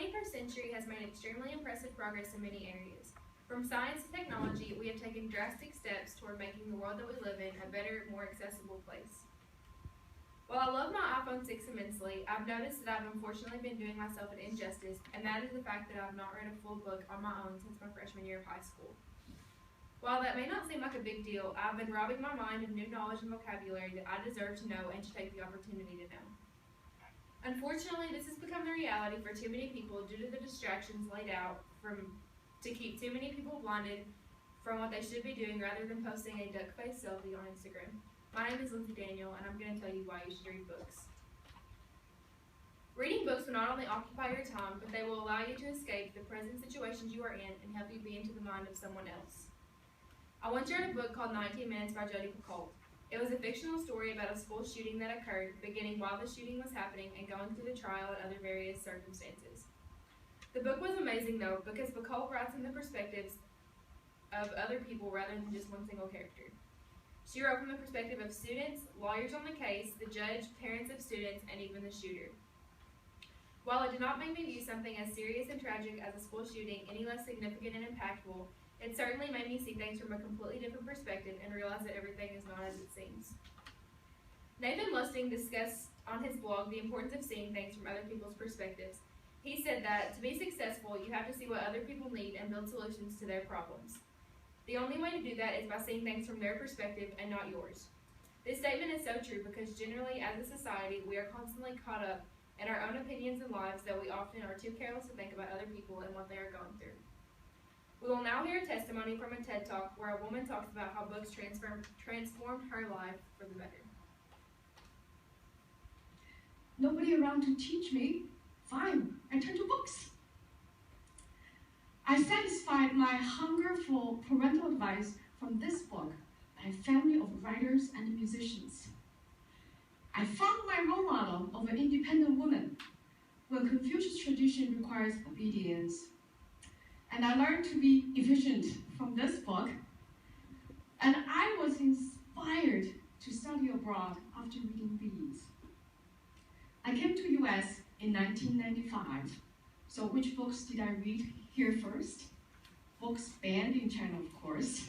21st century has made extremely impressive progress in many areas. From science to technology, we have taken drastic steps toward making the world that we live in a better, more accessible place. While I love my iPhone 6 immensely, I've noticed that I've unfortunately been doing myself an injustice, and that is the fact that I've not read a full book on my own since my freshman year of high school. While that may not seem like a big deal, I've been robbing my mind of new knowledge and vocabulary that I deserve to know and to take the opportunity to know. Unfortunately, this has become the reality for too many people due to the distractions laid out to keep too many people blinded from what they should be doing rather than posting a duck-faced selfie on Instagram. My name is Lindsay Daniel, and I'm going to tell you why you should read books. Reading books will not only occupy your time, but they will allow you to escape the present situations you are in and help you be into the mind of someone else. I once read a book called 19 Minutes by Jodi Picoult. It was a fictional story about a school shooting that occurred, beginning while the shooting was happening and going through the trial and other various circumstances. The book was amazing, though, because Picoult writes in the perspectives of other people rather than just one single character. She wrote from the perspective of students, lawyers on the case, the judge, parents of students, and even the shooter. While it did not make me view something as serious and tragic as a school shooting any less significant and impactful, it certainly made me see things from a completely different perspective and realize that everything is not as it seems. Nathan Lustig discussed on his blog the importance of seeing things from other people's perspectives. He said that to be successful, you have to see what other people need and build solutions to their problems. The only way to do that is by seeing things from their perspective and not yours. This statement is so true because generally, as a society, we are constantly caught up in our own opinions and lives that we often are too careless to think about other people and what they are going through. We will now hear a testimony from a TED Talk where a woman talks about how books transformed her life for the better. Nobody around to teach me? Fine, I turn to books. I satisfied my hunger for parental advice from this book by a family of writers and musicians. I found my role model of an independent woman when Confucius tradition requires obedience. And I learned to be efficient from this book. And I was inspired to study abroad after reading these. I came to US in 1995. So which books did I read here first? Books banned in China, of course.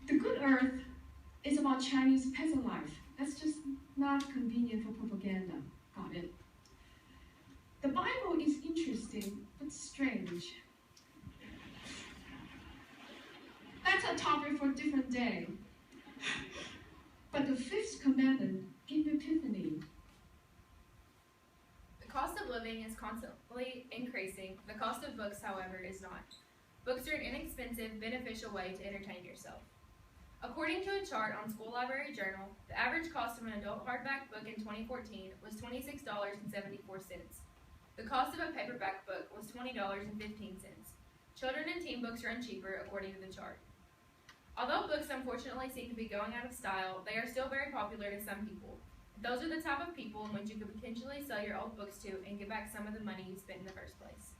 The Good Earth is about Chinese peasant life. That's just not convenient for propaganda. Got it. The Bible is interesting, but strange. That's a topic for a different day. But the fifth commandment gave epiphany. The cost of living is constantly increasing. The cost of books, however, is not. Books are an inexpensive, beneficial way to entertain yourself. According to a chart on School Library Journal, the average cost of an adult hardback book in 2014 was $26.74. The cost of a paperback book was $20.15. Children and teen books run cheaper, according to the chart. Although books unfortunately seem to be going out of style, they are still very popular to some people. Those are the type of people in which you could potentially sell your old books to and get back some of the money you spent in the first place.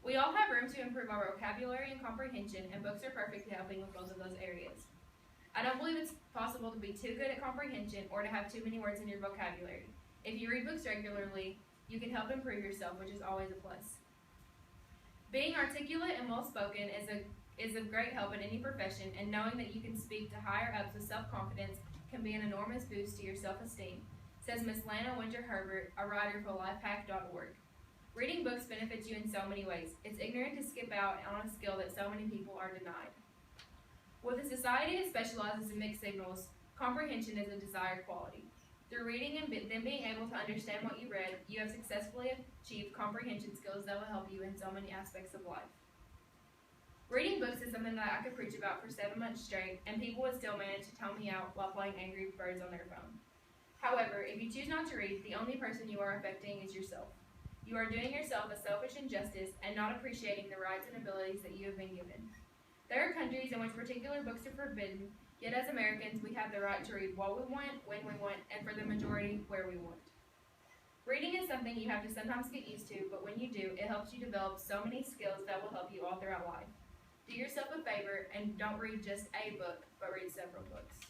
We all have room to improve our vocabulary and comprehension, and books are perfect at helping with both of those areas. I don't believe it's possible to be too good at comprehension or to have too many words in your vocabulary. If you read books regularly, you can help improve yourself, which is always a plus. Being articulate and well-spoken is of great help in any profession, and knowing that you can speak to higher-ups with self-confidence can be an enormous boost to your self-esteem, says Ms. Lana Winter-Herbert, a writer for lifehack.org. Reading books benefits you in so many ways. It's ignorant to skip out on a skill that so many people are denied. With a society that specializes in mixed signals, comprehension is a desired quality. Through reading and then being able to understand what you read, you have successfully achieved comprehension skills that will help you in so many aspects of life. Reading books is something that I could preach about for 7 months straight, and people would still manage to tone me out while playing Angry Birds on their phone. However, if you choose not to read, the only person you are affecting is yourself. You are doing yourself a selfish injustice and not appreciating the rights and abilities that you have been given. There are countries in which particular books are forbidden, yet as Americans, we have the right to read what we want, when we want, and for the majority, where we want. Reading is something you have to sometimes get used to, but when you do, it helps you develop so many skills that will help you all throughout life. Do yourself a favor and don't read just a book, but read several books.